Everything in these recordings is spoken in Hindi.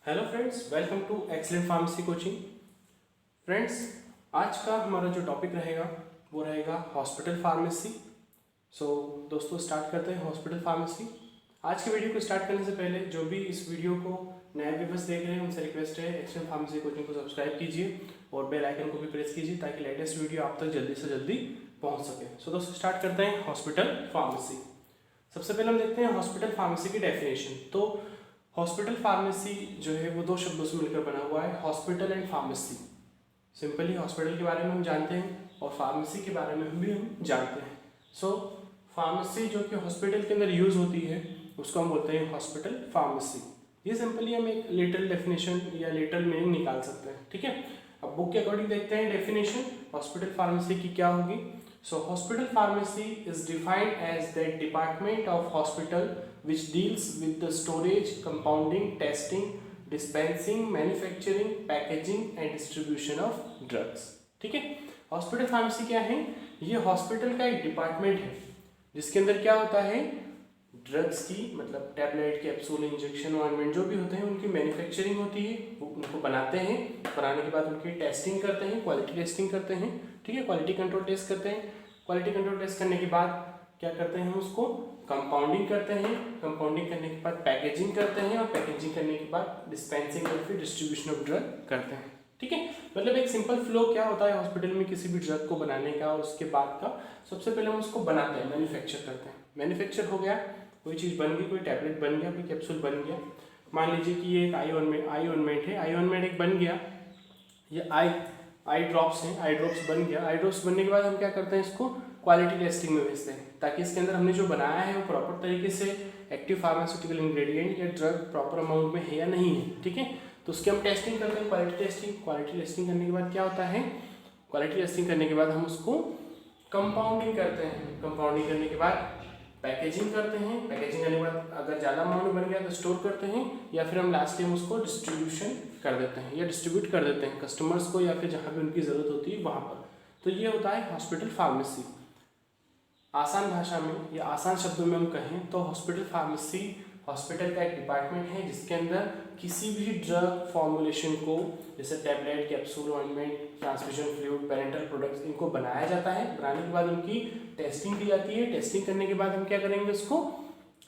Hello friends, welcome to excellent pharmacy coaching. Friends, आज का हमारा जो टॉपिक रहेगा वो रहेगा हॉस्पिटल फार्मेसी। दोस्तों स्टार्ट करते हैं हॉस्पिटल फार्मेसी। आज की वीडियो को स्टार्ट करने से पहले जो भी इस वीडियो को नए व्यूअर्स देख रहे हैं उनसे रिक्वेस्ट है एक्सीलेंट फार्मेसी कोचिंग को सब्सक्राइब कीजिए और बेल आइकन को भी प्रेस कीजिए ताकि लेटेस्ट वीडियो आप तक जल्दी से जल्दी पहुँच सके। दोस्तों स्टार्ट करते हैं हॉस्पिटल फार्मेसी। सबसे पहले हम देखते हैं हॉस्पिटल फार्मेसी की डेफिनेशन। तो हॉस्पिटल फार्मेसी जो है वो दो शब्दों से मिलकर बना हुआ है, hospital and pharmacy. Simply hospital के बारे में हम जानते हैं और फार्मेसी के बारे में भी हम जानते हैं। फार्मेसी जो कि हॉस्पिटल के अंदर यूज होती है उसको हम बोलते हैं हॉस्पिटल फार्मेसी। ये सिंपली हम एक लिटिल डेफिनेशन या लिटिल मीनिंग निकाल सकते हैं, ठीक है। अब बुक के अकॉर्डिंग देखते हैं डेफिनेशन हॉस्पिटल फार्मेसी की क्या होगी। Hospital pharmacy is defined as that department of hospital which deals with the storage, compounding, testing, dispensing, manufacturing, packaging and distribution of drugs। ठीक है, हॉस्पिटल फार्मेसी क्या है? ये हॉस्पिटल का एक डिपार्टमेंट है जिसके अंदर क्या होता है, ड्रग्स की मतलब टैबलेट, कैप्सूल, इंजेक्शन, ऑइंटमेंट जो भी होते हैं उनकी मैन्युफैक्चरिंग होती है, वो उनको बनाते हैं, बनाने के बाद उनकी टेस्टिंग करते हैं, क्वालिटी टेस्टिंग करते हैं, ठीक है, क्वालिटी कंट्रोल टेस्ट करते हैं। क्वालिटी कंट्रोल टेस्ट करने के बाद क्या करते हैं, हम उसको कंपाउंडिंग करते हैं, कंपाउंडिंग करने के बाद पैकेजिंग करते हैं और पैकेजिंग करने के बाद डिस्पेंसिंग और फिर डिस्ट्रीब्यूशन ऑफ ड्रग करते हैं, ठीक है। मतलब एक सिंपल फ्लो क्या होता है हॉस्पिटल में किसी भी ड्रग को बनाने का और उसके बाद का, सबसे पहले हम उसको बनाते हैं, मैन्युफैक्चर करते हैं। मैन्युफैक्चर हो गया, कोई चीज़ बन गई, कोई टैबलेट बन गया, कोई कैप्सूल बन गया। मान लीजिए कि ये एक आई ऑइंटमेंट है, आई ऑइंटमेंट एक बन गया, ये आई ड्रॉप्स हैं, आई ड्रॉप्स बन गया। आई ड्रॉप्स बनने के बाद हम क्या करते हैं, इसको क्वालिटी टेस्टिंग में भेजते हैं ताकि इसके अंदर हमने जो बनाया है वो प्रॉपर तरीके से एक्टिव फार्मास्यूटिकल इंग्रेडिएंट या ड्रग प्रॉपर अमाउंट में है या नहीं है, ठीक है। तो उसकी हम टेस्टिंग करते हैं, क्वालिटी टेस्टिंग। क्वालिटी टेस्टिंग करने के बाद क्या होता है, क्वालिटी टेस्टिंग करने के बाद हम उसको कंपाउंडिंग करते हैं। कंपाउंडिंग करने के बाद पैकेजिंग करते हैं। पैकेजिंग करने के बाद अगर ज़्यादा अमाउंट बन गया तो स्टोर करते हैं या फिर हम लास्ट टाइम उसको डिस्ट्रीब्यूशन कर देते हैं या डिस्ट्रीब्यूट कर देते हैं कस्टमर्स को या फिर जहाँ भी उनकी ज़रूरत होती है वहाँ पर। तो ये होता है हॉस्पिटल फार्मेसी। आसान भाषा में या आसान शब्दों में हम कहें तो हॉस्पिटल फार्मेसी हॉस्पिटल का एक डिपार्टमेंट है जिसके अंदर किसी भी ड्रग फॉर्मुलेशन को, जैसे tablet, capsule, ointment, transfusion fluid, parental products, इनको बनाया जाता है। बनाने के बाद उनकी टेस्टिंग की जाती है। टेस्टिंग करने के बाद हम क्या करेंगे, उसको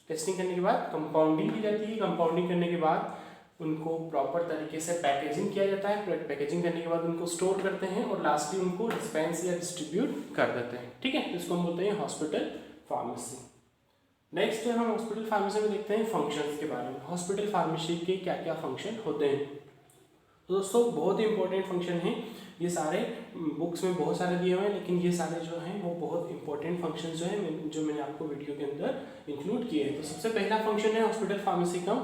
टेस्टिंग करने के बाद कंपाउंडिंग की जाती है। कंपाउंडिंग करने के बाद उनको प्रॉपर तरीके से पैकेजिंग किया जाता है। पैकेजिंग करने के बाद उनको स्टोर करते हैं और लास्टली उनको डिस्पेंस या डिस्ट्रीब्यूट कर देते हैं, ठीक है। इसको हम बोलते हैं हॉस्पिटल फार्मेसी। नेक्स्ट हम हॉस्पिटल फार्मेसी में देखते हैं फंक्शंस के बारे में। हॉस्पिटल फार्मेसी के क्या क्या फंक्शन होते हैं। तो दोस्तों बहुत ही इंपॉर्टेंट फंक्शन हैं ये सारे, बुक्स में बहुत सारे दिए हुए हैं लेकिन ये सारे जो हैं वो बहुत इंपॉर्टेंट फंक्शन जो है जो मैंने आपको वीडियो के अंदर इंक्लूड किए हैं। तो सबसे पहला फंक्शन है हॉस्पिटल फार्मेसी का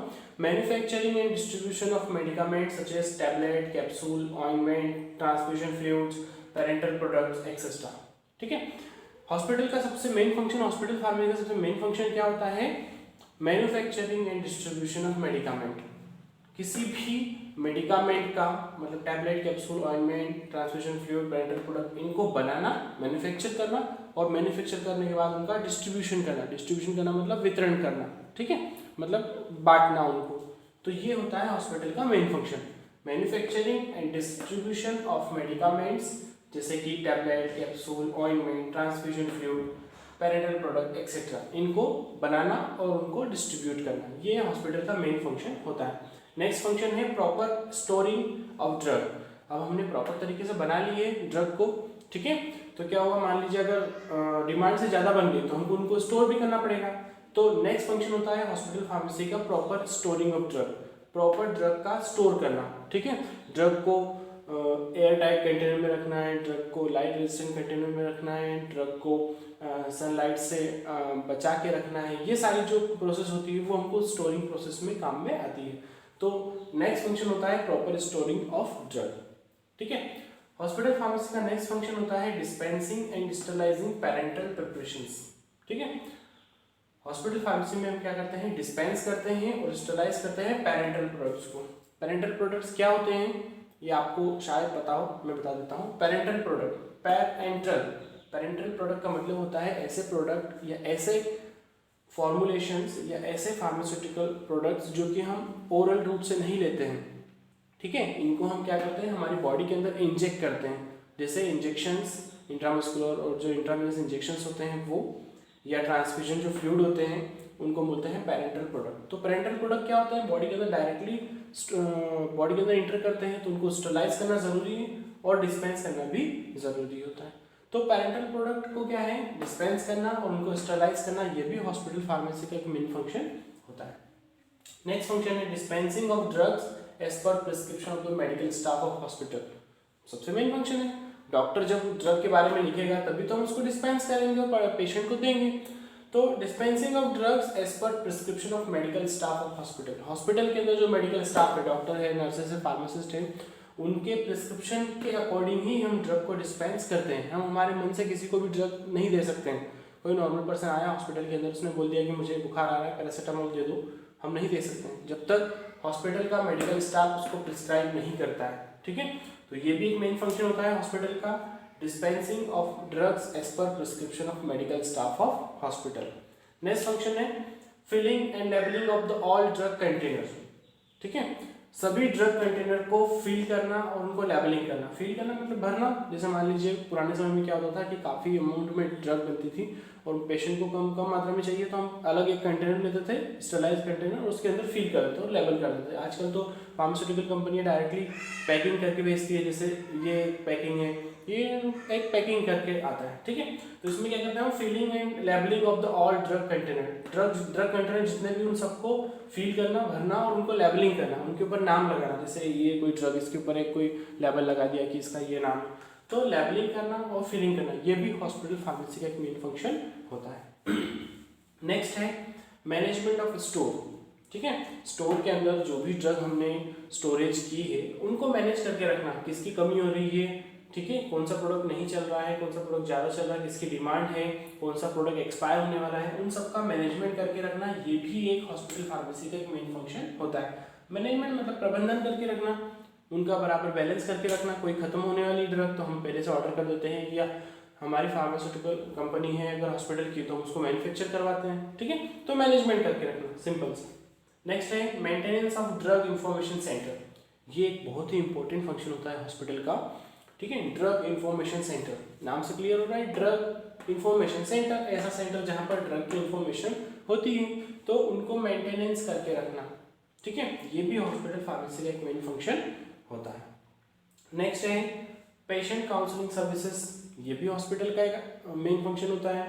manufacturing and distribution of medicament such as tablet, capsule, ointment, transfusion fluids, parental products etcetera, ठीक है। हॉस्पिटल का सबसे मेन फंक्शन, हॉस्पिटल फार्मेसी का सबसे मेन फंक्शन क्या होता है, manufacturing and distribution of medicament. किसी भी मेडिकामेंट का मतलब tablet, capsule, ointment, transfusion fluid, parental product, इनको बनाना, मैन्युफैक्चर करना और मैन्युफैक्चर करने के बाद उनका डिस्ट्रीब्यूशन करना। डिस्ट्रीब्यूशन करना मतलब वितरण करना, ठीक है, मतलब बांटना उनको। तो ये होता है हॉस्पिटल का main function, manufacturing and distribution of medicaments जैसे कि tablet, capsule, ointment, transfusion fluid, parental product etcetera, इनको बनाना और उनको डिस्ट्रीब्यूट करना, ये हॉस्पिटल का मेन फंक्शन होता है। नेक्स्ट फंक्शन है प्रॉपर स्टोरिंग ऑफ ड्रग। अब हमने प्रॉपर तरीके से बना लिए ड्रग को, ठीक है, तो क्या होगा, मान लीजिए अगर डिमांड से ज़्यादा बन गई तो हमको उनको स्टोर भी करना पड़ेगा। तो नेक्स्ट फंक्शन होता है हॉस्पिटल फार्मेसी का proper storing of drug, proper drug का स्टोर करना, ठीक है। ड्रग को एयर टाइट कंटेनर में रखना है, ड्रग को लाइट रेजिस्टेंट कंटेनर में रखना है, ड्रग को सनलाइट से बचा के रखना है। ये सारी जो प्रोसेस होती है वो हमको स्टोरिंग प्रोसेस में काम में आती है। तो नेक्स्ट फंक्शन होता है प्रॉपर स्टोरिंग ऑफ ड्रग, ठीक है। हॉस्पिटल फार्मेसी का नेक्स्ट फंक्शन होता है dispensing and sterilising parental preparations, ठीक है। हॉस्पिटल फार्मेसी में हम क्या करते हैं, डिस्पेंस करते हैं और स्टरलाइज करते हैं पेरेंटल प्रोडक्ट्स को। पेरेंटल प्रोडक्ट्स क्या होते हैं ये आपको शायद पता हो, मैं बता देता हूँ। पेरेंटल प्रोडक्ट, पेरेंटल प्रोडक्ट का मतलब होता है ऐसे प्रोडक्ट या ऐसे फॉर्मुलेशंस या ऐसे फार्मास्यूटिकल प्रोडक्ट्स जो कि हम ओरल रूप से नहीं लेते हैं, ठीक है, इनको हम क्या करते हैं हमारी बॉडी के अंदर इंजेक्ट करते हैं, जैसे इंजेक्शंस इंट्रामस्कुलर और जो इंट्रावेनस इंजेक्शंस होते हैं वो, या ट्रांसफ्यूजन जो फ्लूइड होते हैं उनको बोलते हैं पेरेंटल प्रोडक्ट। तो पेरेंटल प्रोडक्ट क्या होता है, बॉडी के अंदर डायरेक्टली बॉडी के अंदर इंटर करते हैं, तो उनको स्टरलाइज करना जरूरी है और डिस्पेंस करना भी जरूरी होता है। तो पेरेंटल प्रोडक्ट को क्या है, डिस्पेंस करना और उनको स्टरलाइज करना, ये भी हॉस्पिटल फार्मेसी का एक मेन फंक्शन होता है। नेक्स्ट फंक्शन है dispensing of drugs as per prescription of the medical staff of hospital. सबसे मेन फंक्शन है, डॉक्टर जब ड्रग के बारे में लिखेगा तभी तो हम उसको डिस्पेंस करेंगे और पेशेंट को देंगे। तो dispensing of drugs as per prescription of medical staff of hospital, hospital के अंदर जो मेडिकल स्टाफ है, डॉक्टर है, नर्सेस है, फार्मासिस्ट है, उनके प्रिस्क्रिप्शन के अकॉर्डिंग ही हम ड्रग को डिस्पेंस करते हैं। हम हमारे मन से किसी को भी ड्रग नहीं दे सकते हैं। कोई नॉर्मल पर्सन आया हॉस्पिटल के अंदर, उसने बोल दिया कि मुझे बुखार आ रहा है, पैरासीटामोल दे दो, हम नहीं दे सकते हैं जब तक हॉस्पिटल का मेडिकल स्टाफ उसको प्रिस्क्राइब नहीं करता है, ठीक है। तो ये भी एक मेन फंक्शन होता है हॉस्पिटल का, dispensing of drugs as per prescription of medical staff of hospital. Next function है filling and labelling of the all drug container, ठीक है, सभी ड्रग कंटेनर को फिल करना और उनको लेबलिंग करना। फिल करना मतलब भरना, जैसे मान लीजिए पुराने समय में क्या होता था कि काफ़ी अमाउंट में ड्रग बनती थी और पेशेंट को कम कम मात्रा में चाहिए, तो हम अलग एक कंटेनर लेते थे, स्टरलाइज कंटेनर, और उसके अंदर फिल कर देते और लेबल कर देते। आजकल तो फार्मास्यूटिकल कंपनियां डायरेक्टली पैकिंग करके भेजती है, जैसे ये पैकिंग है, ये एक पैकिंग करके आता है, ठीक है। तो इसमें क्या करते हैं हम, filling and labelling of the all drug container, drug container जितने भी उन सबको फिल करना, भरना और उनको लेबलिंग करना, उनके ऊपर नाम लगाना, जैसे ये कोई ड्रग, इसके ऊपर एक कोई लेबल लगा दिया कि इसका ये नाम है, तो लेबलिंग करना और फिलिंग करना, ये भी हॉस्पिटल फार्मेसी का एक मेन फंक्शन होता है। नेक्स्ट है मैनेजमेंट ऑफ स्टोर, ठीक है, स्टोर के अंदर जो भी ड्रग हमने स्टोरेज की है उनको मैनेज करके रखना, किसकी कमी हो रही है, ठीक है, कौन सा प्रोडक्ट नहीं चल रहा है, कौन सा प्रोडक्ट ज़्यादा चल रहा है, किसकी डिमांड है, कौन सा प्रोडक्ट एक्सपायर होने वाला है, उन सब का मैनेजमेंट करके रखना, ये भी एक हॉस्पिटल फार्मेसी का एक मेन फंक्शन होता है। मैनेजमेंट मतलब प्रबंधन करके रखना, उनका बराबर बैलेंस करके रखना। कोई खत्म होने वाली ड्रग तो हम पहले से ऑर्डर कर देते हैं, या हमारी फार्मास्यूटिकल कंपनी है अगर हॉस्पिटल की तो हम उसको मैन्युफैक्चर करवाते हैं, ठीक है, तो मैनेजमेंट करके रखना, सिंपल सा। नेक्स्ट है maintenance of drug information centre, ये एक बहुत ही इंपॉर्टेंट फंक्शन होता है हॉस्पिटल का, ठीक है। ड्रग इंफॉर्मेशन सेंटर, नाम से क्लियर हो रहा है, ड्रग इंफॉर्मेशन सेंटर, ऐसा सेंटर जहाँ पर ड्रग की इंफॉर्मेशन होती है, तो उनको मेंटेनेंस करके रखना, ठीक है, ये भी हॉस्पिटल फार्मेसी का एक मेन फंक्शन होता है। नेक्स्ट है पेशेंट काउंसलिंग सर्विसेज, ये भी हॉस्पिटल का एक मेन फंक्शन होता है।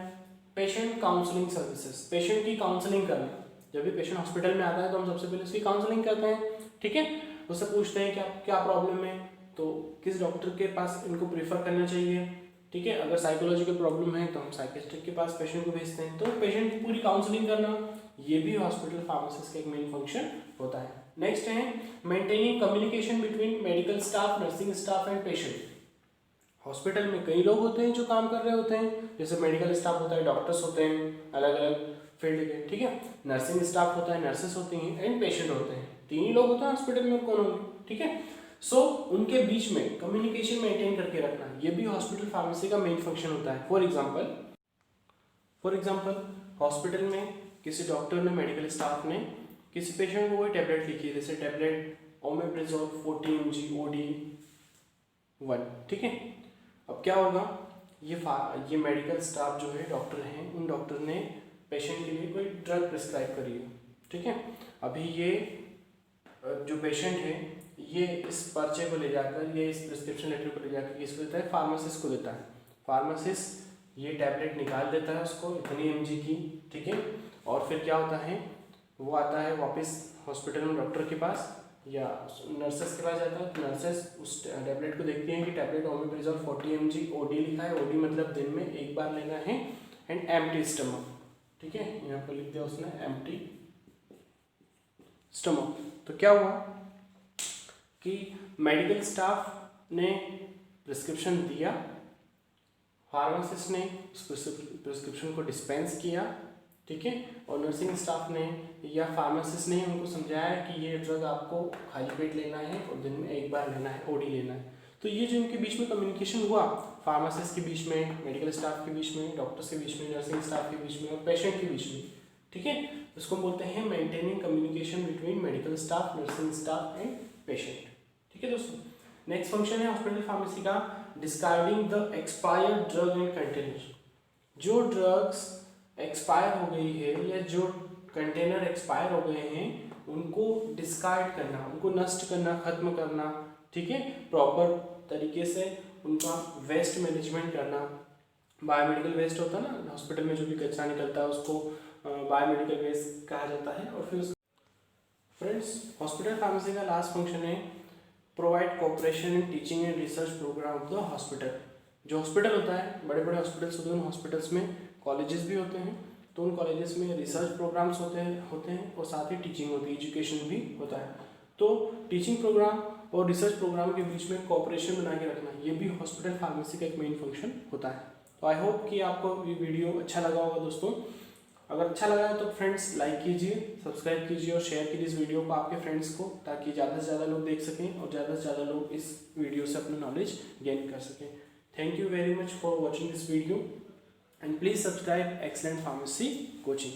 पेशेंट काउंसलिंग सर्विसेज, पेशेंट की काउंसलिंग करना, जब भी पेशेंट हॉस्पिटल में आता है तो हम सबसे पहले उसकी काउंसलिंग करते हैं, ठीक है, उससे पूछते हैं कि आप क्या प्रॉब्लम है, तो किस डॉक्टर के पास इनको प्रेफर करना चाहिए, ठीक है, अगर साइकोलॉजिकल प्रॉब्लम है तो हम साइकियाट्रिस्ट के पास पेशेंट को भेजते हैं। तो पेशेंट की पूरी काउंसलिंग करना, ये भी हॉस्पिटल फार्मासिस्ट का एक मेन फंक्शन होता है। नेक्स्ट है maintaining communication between medical staff, nursing staff and patient. Hospital में कई लोग होते हैं जो काम कर रहे होते हैं, जैसे मेडिकल स्टाफ होता है, डॉक्टर्स होते हैं अलग अलग फील्ड के, ठीक है, नर्सिंग स्टाफ होता है, नर्सेस होती हैं, एंड पेशेंट होते हैं, तीन ही लोग होते हैं हॉस्पिटल में, कौन होंगे, ठीक है। सो उनके बीच में कम्युनिकेशन मेंटेन करके रखना, ये भी हॉस्पिटल फार्मेसी का मेन फंक्शन होता है। फॉर एग्जांपल हॉस्पिटल में किसी डॉक्टर ने, मेडिकल स्टाफ ने किसी पेशेंट को कोई टैबलेट लिखी है, जैसे टैबलेट ओमेप्राजोल 40 mg OD1, ठीक है। अब क्या होगा, ये मेडिकल स्टाफ जो है, डॉक्टर हैं, उन डॉक्टर ने पेशेंट के लिए कोई ड्रग प्रिस्क्राइब करी है, ठीक है। अभी ये जो पेशेंट है ये इस पर्चे को ले जाकर, ये इस प्रिस्क्रिप्शन लेटर को ले जाकर किसको देता है, फार्मासिस्ट को देता है। फार्मासिस्ट ये टैबलेट निकाल देता है उसको इतनी mg की, ठीक है, और फिर क्या होता है, वो आता है वापस हॉस्पिटल में डॉक्टर के पास या नर्सेस के पास जाता है, तो नर्सेस उस टैबलेट को देखती हैं कि टैबलेट ओमेप्राजोल 40 mg OD लिखा है, OD मतलब दिन में एक बार लेना है, एंड एम्प्टी स्टमक, ठीक है, यहाँ पर लिख दिया उसने एम्प्टी स्टमक। तो क्या हुआ कि मेडिकल स्टाफ ने प्रिस्क्रिप्शन दिया, फार्मासिस्ट ने उस प्रिस्क्रिप्शन को डिस्पेंस किया, ठीक है, और नर्सिंग स्टाफ ने या फार्मासिस्ट ने उनको समझाया कि ये ड्रग आपको खाली पेट लेना है और दिन में एक बार लेना है, OD लेना है। तो ये जो इनके बीच में कम्युनिकेशन हुआ, फार्मासिस्ट के बीच में, मेडिकल स्टाफ के बीच में, डॉक्टर्स के बीच में, नर्सिंग स्टाफ के बीच में और पेशेंट के बीच में, ठीक है। इसको बोलते हैं maintaining communication between medical staff, nursing staff and patient. ठीक है दोस्तों। नेक्स्ट फंक्शन है हॉस्पिटल फार्मेसी का discarding the expired drug and container. जो ड्रग्स एक्सपायर हो गई है या जो कंटेनर एक्सपायर हो गए हैं उनको डिस्कार्ड करना, उनको नष्ट करना, खत्म करना। ठीक है, प्रॉपर तरीके से उनका वेस्ट मैनेजमेंट करना। बायोमेडिकल वेस्ट होता है ना, हॉस्पिटल में जो भी कचरा निकलता है उसको बायोमेडिकल वेस्ट कहा जाता है। और फिर फ्रेंड्स, हॉस्पिटल फार्मेसी का लास्ट फंक्शन है provide cooperation in teaching and research programme of the hospital. जो हॉस्पिटल होता है, बड़े बड़े हॉस्पिटल्स होते हैं, उन हॉस्पिटल्स में कॉलेजेस भी होते हैं, तो उन कॉलेजेस में रिसर्च प्रोग्राम्स होते हैं और साथ ही टीचिंग होती है, एजुकेशन भी होता है। तो टीचिंग प्रोग्राम और रिसर्च प्रोग्राम के बीच में कोऑपरेशन बना के रखना, ये भी हॉस्पिटल फार्मेसी का एक मेन फंक्शन होता है। तो आई होप कि आपको ये वीडियो अच्छा लगा होगा दोस्तों। अगर अच्छा लगा है तो फ्रेंड्स लाइक कीजिए, सब्सक्राइब कीजिए और शेयर कीजिए इस वीडियो को आपके फ्रेंड्स को, ताकि ज़्यादा से ज़्यादा लोग देख सकें और ज़्यादा से ज़्यादा लोग इस वीडियो से अपना नॉलेज गेन कर सकें। Thank you very much for watching this video and please subscribe excellent pharmacy coaching.